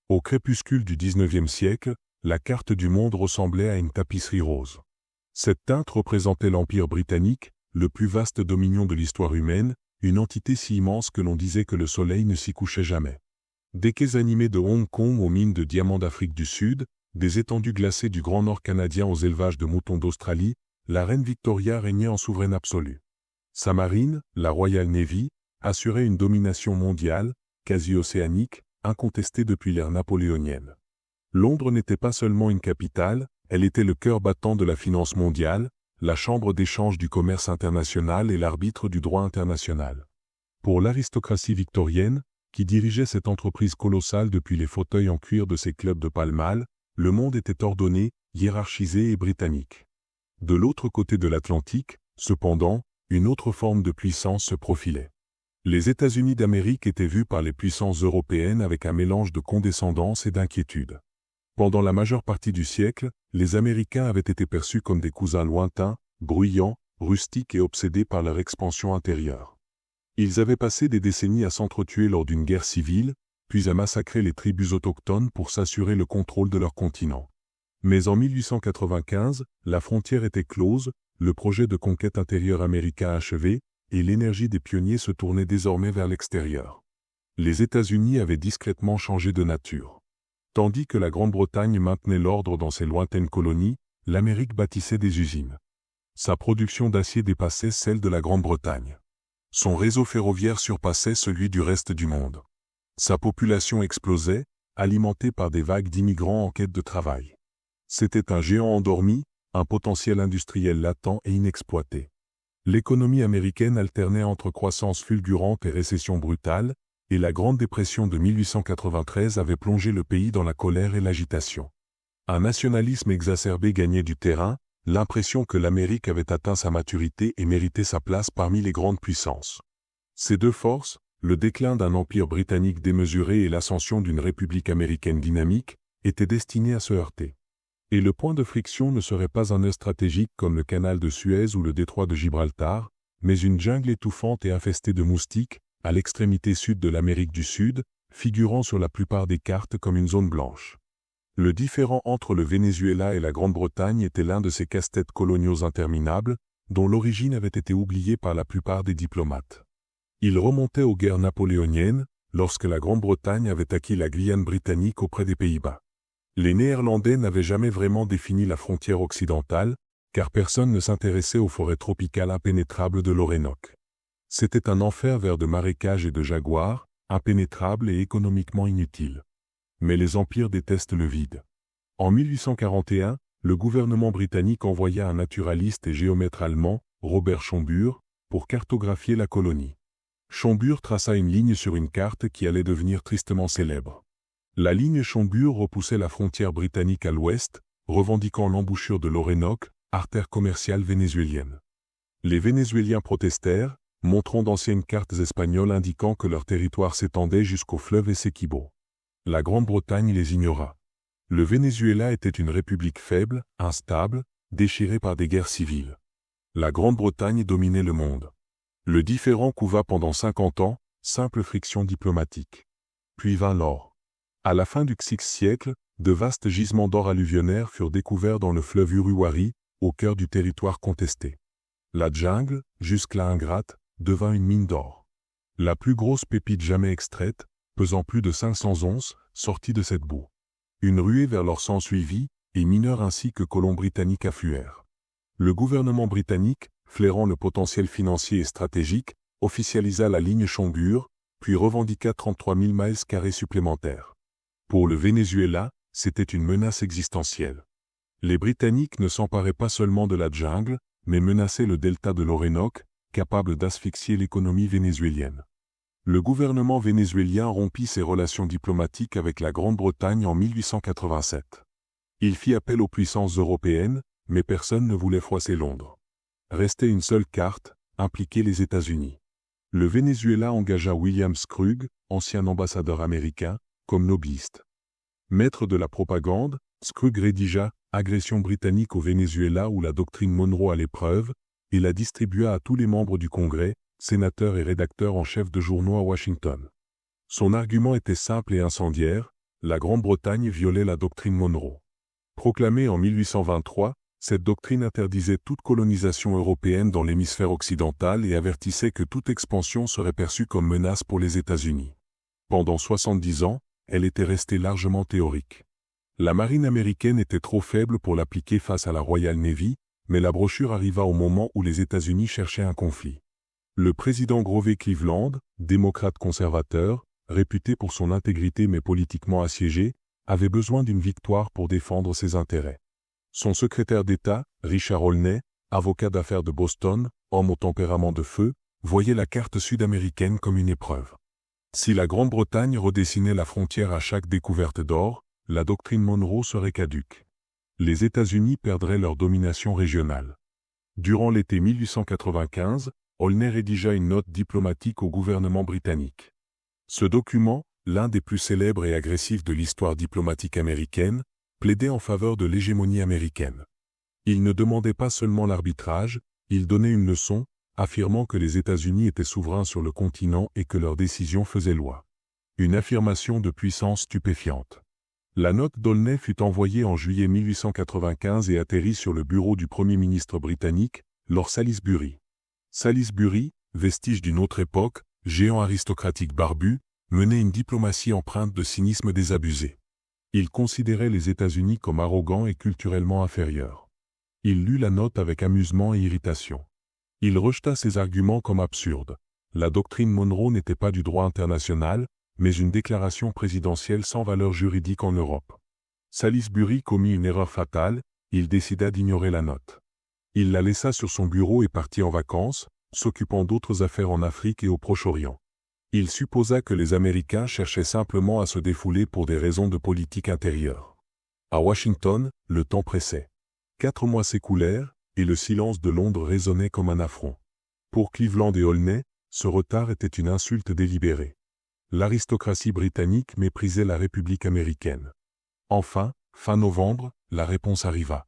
Au crépuscule du XIXe siècle, la carte du monde ressemblait à une tapisserie rose. Cette teinte représentait l'Empire britannique, le plus vaste dominion de l'histoire humaine, une entité si immense que l'on disait que le soleil ne s'y couchait jamais. Des quais animés de Hong Kong aux mines de diamants d'Afrique du Sud, des étendues glacées du Grand Nord canadien aux élevages de moutons d'Australie, la reine Victoria régnait en souveraine absolue. Sa marine, la Royal Navy, assurait une domination mondiale, quasi-océanique, incontestée depuis l'ère napoléonienne. Londres n'était pas seulement une capitale, elle était le cœur battant de la finance mondiale, la chambre d'échange du commerce international et l'arbitre du droit international. Pour l'aristocratie victorienne, qui dirigeait cette entreprise colossale depuis les fauteuils en cuir de ses clubs de Pall Mall, le monde était ordonné, hiérarchisé et britannique. De l'autre côté de l'Atlantique, cependant, une autre forme de puissance se profilait. Les États-Unis d'Amérique étaient vus par les puissances européennes avec un mélange de condescendance et d'inquiétude. Pendant la majeure partie du siècle, les Américains avaient été perçus comme des cousins lointains, bruyants, rustiques et obsédés par leur expansion intérieure. Ils avaient passé des décennies à s'entretuer lors d'une guerre civile, puis à massacrer les tribus autochtones pour s'assurer le contrôle de leur continent. Mais en 1895, la frontière était close, le projet de conquête intérieure américain achevé, et l'énergie des pionniers se tournait désormais vers l'extérieur. Les États-Unis avaient discrètement changé de nature. Tandis que la Grande-Bretagne maintenait l'ordre dans ses lointaines colonies, l'Amérique bâtissait des usines. Sa production d'acier dépassait celle de la Grande-Bretagne. Son réseau ferroviaire surpassait celui du reste du monde. Sa population explosait, alimentée par des vagues d'immigrants en quête de travail. C'était un géant endormi, un potentiel industriel latent et inexploité. L'économie américaine alternait entre croissance fulgurante et récession brutale, et la Grande Dépression de 1893 avait plongé le pays dans la colère et l'agitation. Un nationalisme exacerbé gagnait du terrain, l'impression que l'Amérique avait atteint sa maturité et méritait sa place parmi les grandes puissances. Ces deux forces, le déclin d'un empire britannique démesuré et l'ascension d'une république américaine dynamique, étaient destinées à se heurter. Et le point de friction ne serait pas un nœud stratégique comme le canal de Suez ou le détroit de Gibraltar, mais une jungle étouffante et infestée de moustiques, à l'extrémité sud de l'Amérique du Sud, figurant sur la plupart des cartes comme une zone blanche. Le différend entre le Venezuela et la Grande-Bretagne était l'un de ces casse-têtes coloniaux interminables, dont l'origine avait été oubliée par la plupart des diplomates. Il remontait aux guerres napoléoniennes, lorsque la Grande-Bretagne avait acquis la Guyane britannique auprès des Pays-Bas. Les Néerlandais n'avaient jamais vraiment défini la frontière occidentale, car personne ne s'intéressait aux forêts tropicales impénétrables de l'Orénoque. C'était un enfer vert de marécages et de jaguars, impénétrable et économiquement inutile. Mais les empires détestent le vide. En 1841, le gouvernement britannique envoya un naturaliste et géomètre allemand, Robert Schomburg, pour cartographier la colonie. Schomburg traça une ligne sur une carte qui allait devenir tristement célèbre. La ligne Schomburg repoussait la frontière britannique à l'ouest, revendiquant l'embouchure de l'Orénoque, artère commerciale vénézuélienne. Les Vénézuéliens protestèrent, montrant d'anciennes cartes espagnoles indiquant que leur territoire s'étendait jusqu'au fleuve Essequibo. La Grande-Bretagne les ignora. Le Venezuela était une république faible, instable, déchirée par des guerres civiles. La Grande-Bretagne dominait le monde. Le différend couva pendant 50 ans, simple friction diplomatique. Puis vint l'or. À la fin du VIe siècle, de vastes gisements d'or alluvionnaire furent découverts dans le fleuve Uruguari, au cœur du territoire contesté. La jungle, jusque-là ingrate, devint une mine d'or. La plus grosse pépite jamais extraite, pesant plus de 500 onces, sortit de cette boue. Une ruée vers l'or s'ensuivit, et mineurs ainsi que colons britanniques affluèrent. Le gouvernement britannique, flairant le potentiel financier et stratégique, officialisa la ligne Schomburg, puis revendiqua 33 000 miles carrés supplémentaires. Pour le Venezuela, c'était une menace existentielle. Les Britanniques ne s'emparaient pas seulement de la jungle, mais menaçaient le delta de l'Orénoque, capable d'asphyxier l'économie vénézuélienne. Le gouvernement vénézuélien rompit ses relations diplomatiques avec la Grande-Bretagne en 1887. Il fit appel aux puissances européennes, mais personne ne voulait froisser Londres. Restait une seule carte, impliquer les États-Unis. Le Venezuela engagea William Scruggs, ancien ambassadeur américain, comme nobliste. Maître de la propagande, Scruggs rédigea « Agression britannique au Venezuela ou la doctrine Monroe à l'épreuve » et la distribua à tous les membres du Congrès, sénateurs et rédacteurs en chef de journaux à Washington. Son argument était simple et incendiaire, la Grande-Bretagne violait la doctrine Monroe. Proclamée en 1823, cette doctrine interdisait toute colonisation européenne dans l'hémisphère occidental et avertissait que toute expansion serait perçue comme menace pour les États-Unis. Pendant 70 ans, elle était restée largement théorique. La marine américaine était trop faible pour l'appliquer face à la Royal Navy, mais la brochure arriva au moment où les États-Unis cherchaient un conflit. Le président Grover Cleveland, démocrate conservateur, réputé pour son intégrité mais politiquement assiégé, avait besoin d'une victoire pour défendre ses intérêts. Son secrétaire d'État, Richard Olney, avocat d'affaires de Boston, homme au tempérament de feu, voyait la carte sud-américaine comme une épreuve. Si la Grande-Bretagne redessinait la frontière à chaque découverte d'or, la doctrine Monroe serait caduque. Les États-Unis perdraient leur domination régionale. Durant l'été 1895, Olney rédigea une note diplomatique au gouvernement britannique. Ce document, l'un des plus célèbres et agressifs de l'histoire diplomatique américaine, plaidait en faveur de l'hégémonie américaine. Il ne demandait pas seulement l'arbitrage, il donnait une leçon, affirmant que les États-Unis étaient souverains sur le continent et que leurs décisions faisaient loi. Une affirmation de puissance stupéfiante. La note d'Olney fut envoyée en juillet 1895 et atterrit sur le bureau du Premier ministre britannique, Lord Salisbury. Salisbury, vestige d'une autre époque, géant aristocratique barbu, menait une diplomatie empreinte de cynisme désabusé. Il considérait les États-Unis comme arrogants et culturellement inférieurs. Il lut la note avec amusement et irritation. Il rejeta ses arguments comme absurdes. La doctrine Monroe n'était pas du droit international, mais une déclaration présidentielle sans valeur juridique en Europe. Salisbury commit une erreur fatale, il décida d'ignorer la note. Il la laissa sur son bureau et partit en vacances, s'occupant d'autres affaires en Afrique et au Proche-Orient. Il supposa que les Américains cherchaient simplement à se défouler pour des raisons de politique intérieure. À Washington, le temps pressait. 4 mois s'écoulèrent, et le silence de Londres résonnait comme un affront. Pour Cleveland et Olney, ce retard était une insulte délibérée. L'aristocratie britannique méprisait la République américaine. Enfin, fin novembre, la réponse arriva.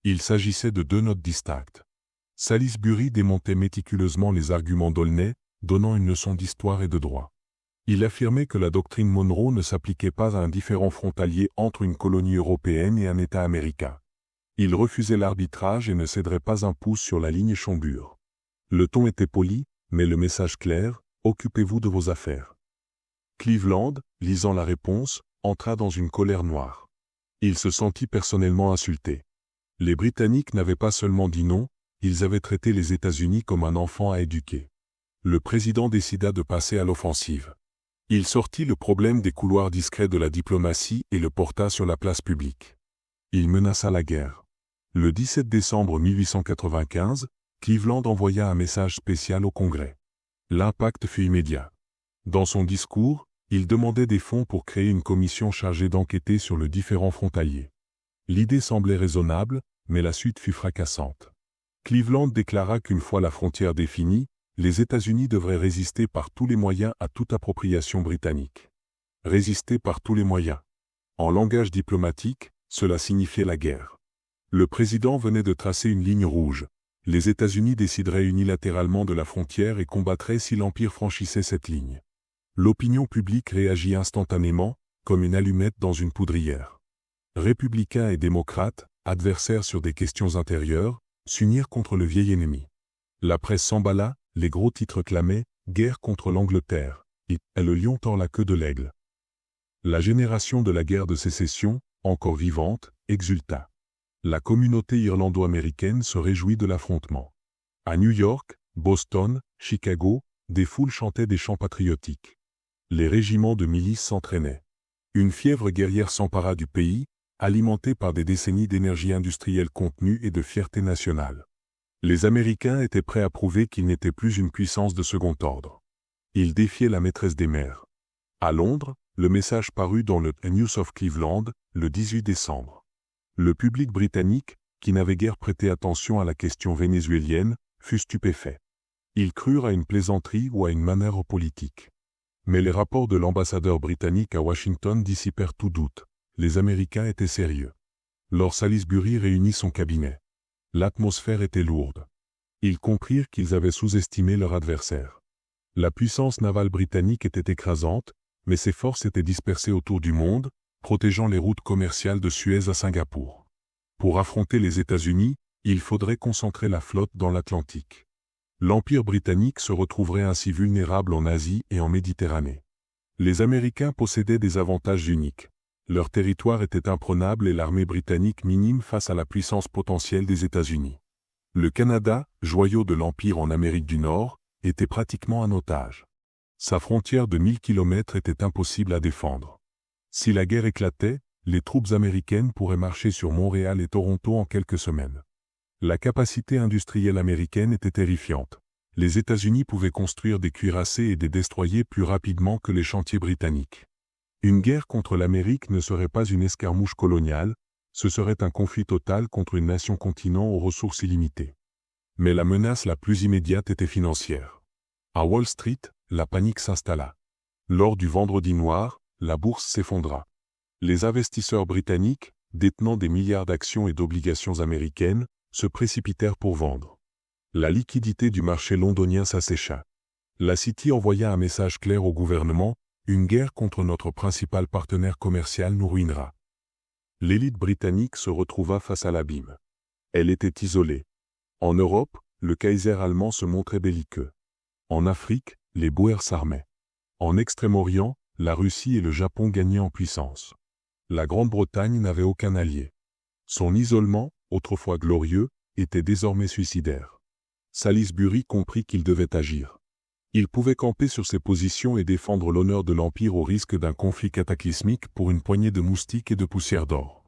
Il s'agissait de 2 notes distinctes. Salisbury démontait méticuleusement les arguments d'Olney, donnant une leçon d'histoire et de droit. Il affirmait que la doctrine Monroe ne s'appliquait pas à un différend frontalier entre une colonie européenne et un État américain. Il refusait l'arbitrage et ne céderait pas un pouce sur la ligne Schomburg. Le ton était poli, mais le message clair, occupez-vous de vos affaires. Cleveland, lisant la réponse, entra dans une colère noire. Il se sentit personnellement insulté. Les Britanniques n'avaient pas seulement dit non, ils avaient traité les États-Unis comme un enfant à éduquer. Le président décida de passer à l'offensive. Il sortit le problème des couloirs discrets de la diplomatie et le porta sur la place publique. Il menaça la guerre. Le 17 décembre 1895, Cleveland envoya un message spécial au Congrès. L'impact fut immédiat. Dans son discours, il demandait des fonds pour créer une commission chargée d'enquêter sur le différend frontalier. L'idée semblait raisonnable, mais la suite fut fracassante. Cleveland déclara qu'une fois la frontière définie, les États-Unis devraient résister par tous les moyens à toute appropriation britannique. Résister par tous les moyens. En langage diplomatique, cela signifiait la guerre. Le président venait de tracer une ligne rouge. Les États-Unis décideraient unilatéralement de la frontière et combattraient si l'Empire franchissait cette ligne. L'opinion publique réagit instantanément, comme une allumette dans une poudrière. Républicains et démocrates, adversaires sur des questions intérieures, s'unirent contre le vieil ennemi. La presse s'emballa, les gros titres clamaient « Guerre contre l'Angleterre » et « Le lion tord la queue de l'aigle ». La génération de la guerre de sécession, encore vivante, exulta. La communauté irlando-américaine se réjouit de l'affrontement. À New York, Boston, Chicago, des foules chantaient des chants patriotiques. Les régiments de milices s'entraînaient. Une fièvre guerrière s'empara du pays, alimentée par des décennies d'énergie industrielle contenue et de fierté nationale. Les Américains étaient prêts à prouver qu'ils n'étaient plus une puissance de second ordre. Ils défiaient la maîtresse des mers. À Londres, le message parut dans le News of Cleveland, le 18 décembre. Le public britannique, qui n'avait guère prêté attention à la question vénézuélienne, fut stupéfait. Ils crurent à une plaisanterie ou à une manœuvre politique. Mais les rapports de l'ambassadeur britannique à Washington dissipèrent tout doute. Les Américains étaient sérieux. Lord Salisbury réunit son cabinet. L'atmosphère était lourde. Ils comprirent qu'ils avaient sous-estimé leur adversaire. La puissance navale britannique était écrasante, mais ses forces étaient dispersées autour du monde, protégeant les routes commerciales de Suez à Singapour. Pour affronter les États-Unis, il faudrait concentrer la flotte dans l'Atlantique. L'Empire britannique se retrouverait ainsi vulnérable en Asie et en Méditerranée. Les Américains possédaient des avantages uniques. Leur territoire était imprenable et l'armée britannique minime face à la puissance potentielle des États-Unis. Le Canada, joyau de l'Empire en Amérique du Nord, était pratiquement un otage. Sa frontière de 1000 km était impossible à défendre. Si la guerre éclatait, les troupes américaines pourraient marcher sur Montréal et Toronto en quelques semaines. La capacité industrielle américaine était terrifiante. Les États-Unis pouvaient construire des cuirassés et des destroyers plus rapidement que les chantiers britanniques. Une guerre contre l'Amérique ne serait pas une escarmouche coloniale, ce serait un conflit total contre une nation-continent aux ressources illimitées. Mais la menace la plus immédiate était financière. À Wall Street, la panique s'installa. Lors du Vendredi noir, la bourse s'effondra. Les investisseurs britanniques, détenant des milliards d'actions et d'obligations américaines, se précipitèrent pour vendre. La liquidité du marché londonien s'assécha. La City envoya un message clair au gouvernement: une guerre contre notre principal partenaire commercial nous ruinera. L'élite britannique se retrouva face à l'abîme. Elle était isolée. En Europe, le Kaiser allemand se montrait belliqueux. En Afrique, les Boers s'armaient. En Extrême-Orient, la Russie et le Japon gagnaient en puissance. La Grande-Bretagne n'avait aucun allié. Son isolement, autrefois glorieux, était désormais suicidaire. Salisbury comprit qu'il devait agir. Il pouvait camper sur ses positions et défendre l'honneur de l'Empire au risque d'un conflit cataclysmique pour une poignée de moustiques et de poussière d'or.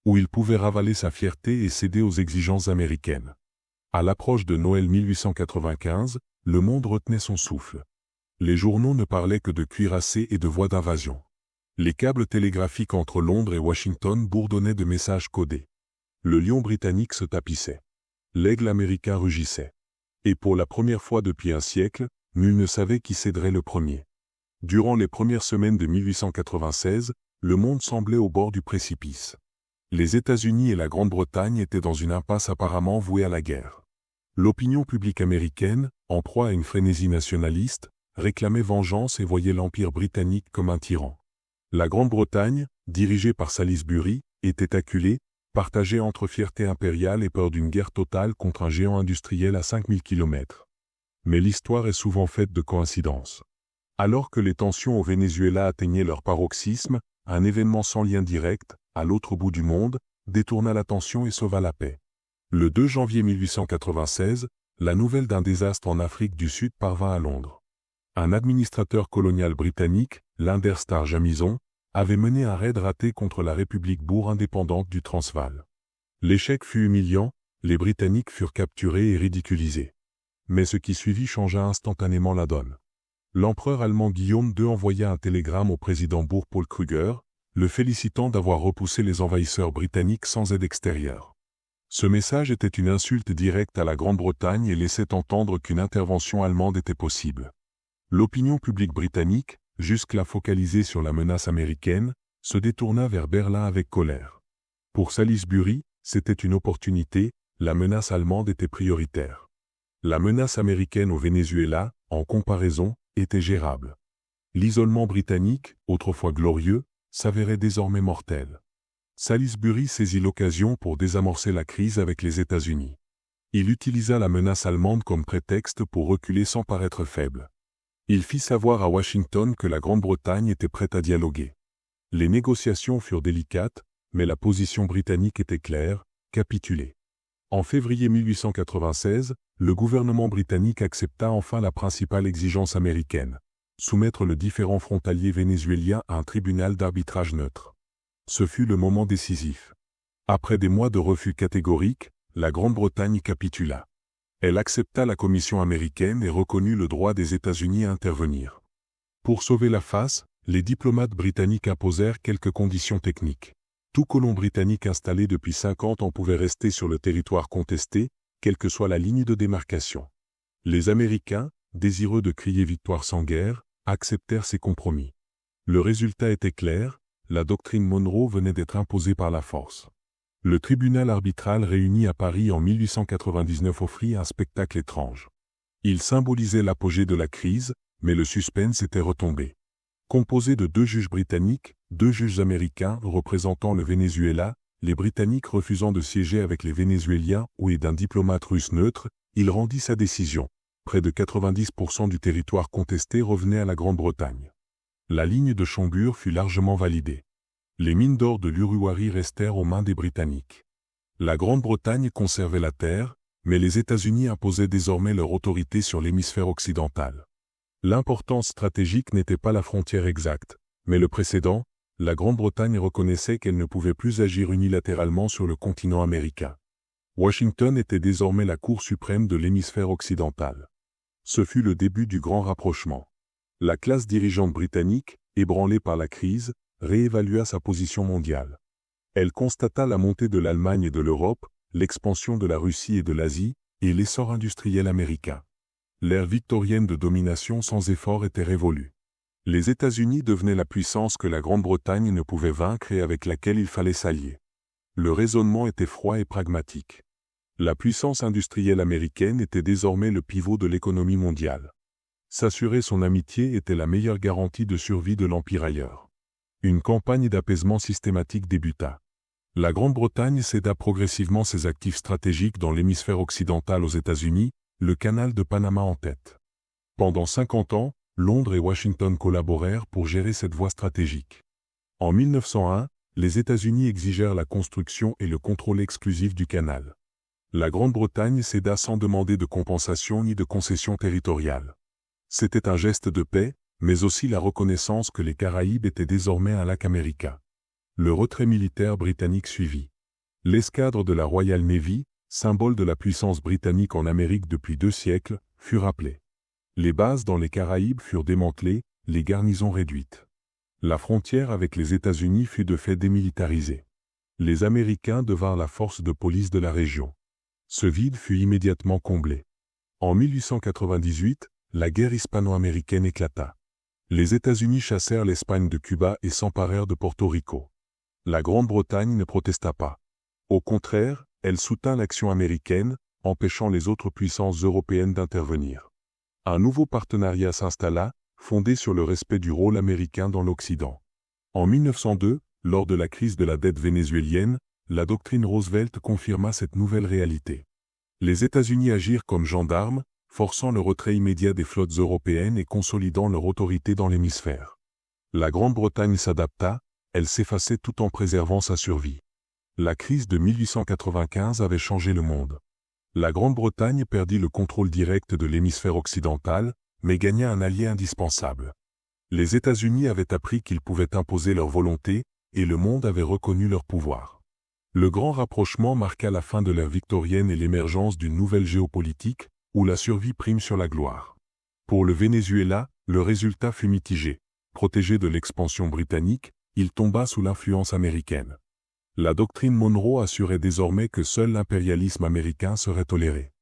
Ou il pouvait ravaler sa fierté et céder aux exigences américaines. À l'approche de Noël 1895, le monde retenait son souffle. Les journaux ne parlaient que de cuirassés et de voies d'invasion. Les câbles télégraphiques entre Londres et Washington bourdonnaient de messages codés. Le lion britannique se tapissait. L'aigle américain rugissait. Et pour la première fois depuis un siècle, nul ne savait qui céderait le premier. Durant les premières semaines de 1896, le monde semblait au bord du précipice. Les États-Unis et la Grande-Bretagne étaient dans une impasse apparemment vouée à la guerre. L'opinion publique américaine, en proie à une frénésie nationaliste, réclamait vengeance et voyait l'Empire britannique comme un tyran. La Grande-Bretagne, dirigée par Salisbury, était acculée, partagée entre fierté impériale et peur d'une guerre totale contre un géant industriel à 5000 km. Mais l'histoire est souvent faite de coïncidences. Alors que les tensions au Venezuela atteignaient leur paroxysme, un événement sans lien direct, à l'autre bout du monde, détourna l'attention et sauva la paix. Le 2 janvier 1896, la nouvelle d'un désastre en Afrique du Sud parvint à Londres. Un administrateur colonial britannique, Lindestar Jamison, avait mené un raid raté contre la République bourg indépendante du Transvaal. L'échec fut humiliant, les Britanniques furent capturés et ridiculisés. Mais ce qui suivit changea instantanément la donne. L'empereur allemand Guillaume II envoya un télégramme au président bourg Paul Kruger, le félicitant d'avoir repoussé les envahisseurs britanniques sans aide extérieure. Ce message était une insulte directe à la Grande-Bretagne et laissait entendre qu'une intervention allemande était possible. L'opinion publique britannique, jusque-là focalisée sur la menace américaine, se détourna vers Berlin avec colère. Pour Salisbury, c'était une opportunité, la menace allemande était prioritaire. La menace américaine au Venezuela, en comparaison, était gérable. L'isolement britannique, autrefois glorieux, s'avérait désormais mortel. Salisbury saisit l'occasion pour désamorcer la crise avec les États-Unis. Il utilisa la menace allemande comme prétexte pour reculer sans paraître faible. Il fit savoir à Washington que la Grande-Bretagne était prête à dialoguer. Les négociations furent délicates, mais la position britannique était claire: capituler. En février 1896, le gouvernement britannique accepta enfin la principale exigence américaine: soumettre le différend frontalier vénézuélien à un tribunal d'arbitrage neutre. Ce fut le moment décisif. Après des mois de refus catégoriques, la Grande-Bretagne capitula. Elle accepta la commission américaine et reconnut le droit des États-Unis à intervenir. Pour sauver la face, les diplomates britanniques imposèrent quelques conditions techniques. Tout colon britannique installé depuis 50 ans pouvait rester sur le territoire contesté, quelle que soit la ligne de démarcation. Les Américains, désireux de crier victoire sans guerre, acceptèrent ces compromis. Le résultat était clair, la doctrine Monroe venait d'être imposée par la force. Le tribunal arbitral réuni à Paris en 1899 offrit un spectacle étrange. Il symbolisait l'apogée de la crise, mais le suspense était retombé. Composé de 2 juges britanniques, 2 juges américains représentant le Venezuela, les Britanniques refusant de siéger avec les Vénézuéliens et d'un diplomate russe neutre, il rendit sa décision. Près de 90% du territoire contesté revenait à la Grande-Bretagne. La ligne de Chonburi fut largement validée. Les mines d'or de l'Uruwari restèrent aux mains des Britanniques. La Grande-Bretagne conservait la terre, mais les États-Unis imposaient désormais leur autorité sur l'hémisphère occidental. L'importance stratégique n'était pas la frontière exacte, mais le précédent. La Grande-Bretagne reconnaissait qu'elle ne pouvait plus agir unilatéralement sur le continent américain. Washington était désormais la Cour suprême de l'hémisphère occidental. Ce fut le début du grand rapprochement. La classe dirigeante britannique, ébranlée par la crise, réévalua sa position mondiale. Elle constata la montée de l'Allemagne et de l'Europe, l'expansion de la Russie et de l'Asie, et l'essor industriel américain. L'ère victorienne de domination sans effort était révolue. Les États-Unis devenaient la puissance que la Grande-Bretagne ne pouvait vaincre et avec laquelle il fallait s'allier. Le raisonnement était froid et pragmatique. La puissance industrielle américaine était désormais le pivot de l'économie mondiale. S'assurer son amitié était la meilleure garantie de survie de l'Empire ailleurs. Une campagne d'apaisement systématique débuta. La Grande-Bretagne céda progressivement ses actifs stratégiques dans l'hémisphère occidental aux États-Unis, le canal de Panama en tête. Pendant 50 ans, Londres et Washington collaborèrent pour gérer cette voie stratégique. En 1901, les États-Unis exigèrent la construction et le contrôle exclusif du canal. La Grande-Bretagne céda sans demander de compensation ni de concession territoriale. C'était un geste de paix, mais aussi la reconnaissance que les Caraïbes étaient désormais un lac américain. Le retrait militaire britannique suivit. L'escadre de la Royal Navy, symbole de la puissance britannique en Amérique depuis 2 siècles, fut rappelée. Les bases dans les Caraïbes furent démantelées, les garnisons réduites. La frontière avec les États-Unis fut de fait démilitarisée. Les Américains devinrent la force de police de la région. Ce vide fut immédiatement comblé. En 1898, la guerre hispano-américaine éclata. Les États-Unis chassèrent l'Espagne de Cuba et s'emparèrent de Porto Rico. La Grande-Bretagne ne protesta pas. Au contraire, elle soutint l'action américaine, empêchant les autres puissances européennes d'intervenir. Un nouveau partenariat s'installa, fondé sur le respect du rôle américain dans l'Occident. En 1902, lors de la crise de la dette vénézuélienne, la doctrine Roosevelt confirma cette nouvelle réalité. Les États-Unis agirent comme gendarmes, forçant le retrait immédiat des flottes européennes et consolidant leur autorité dans l'hémisphère. La Grande-Bretagne s'adapta, elle s'effaçait tout en préservant sa survie. La crise de 1895 avait changé le monde. La Grande-Bretagne perdit le contrôle direct de l'hémisphère occidental, mais gagna un allié indispensable. Les États-Unis avaient appris qu'ils pouvaient imposer leur volonté, et le monde avait reconnu leur pouvoir. Le grand rapprochement marqua la fin de l'ère victorienne et l'émergence d'une nouvelle géopolitique, où la survie prime sur la gloire. Pour le Venezuela, le résultat fut mitigé. Protégé de l'expansion britannique, il tomba sous l'influence américaine. La doctrine Monroe assurait désormais que seul l'impérialisme américain serait toléré.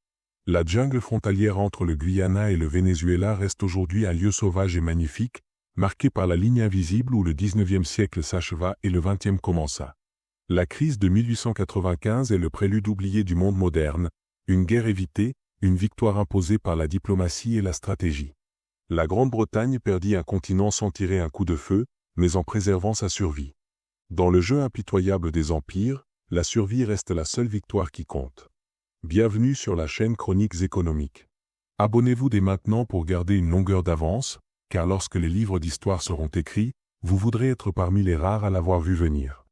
La jungle frontalière entre le Guyana et le Venezuela reste aujourd'hui un lieu sauvage et magnifique, marqué par la ligne invisible où le XIXe siècle s'acheva et le XXe commença. La crise de 1895 est le prélude oublié du monde moderne, une guerre évitée, une victoire imposée par la diplomatie et la stratégie. La Grande-Bretagne perdit un continent sans tirer un coup de feu, mais en préservant sa survie. Dans le jeu impitoyable des empires, la survie reste la seule victoire qui compte. Bienvenue sur la chaîne Chroniques économiques. Abonnez-vous dès maintenant pour garder une longueur d'avance, car lorsque les livres d'histoire seront écrits, vous voudrez être parmi les rares à l'avoir vu venir.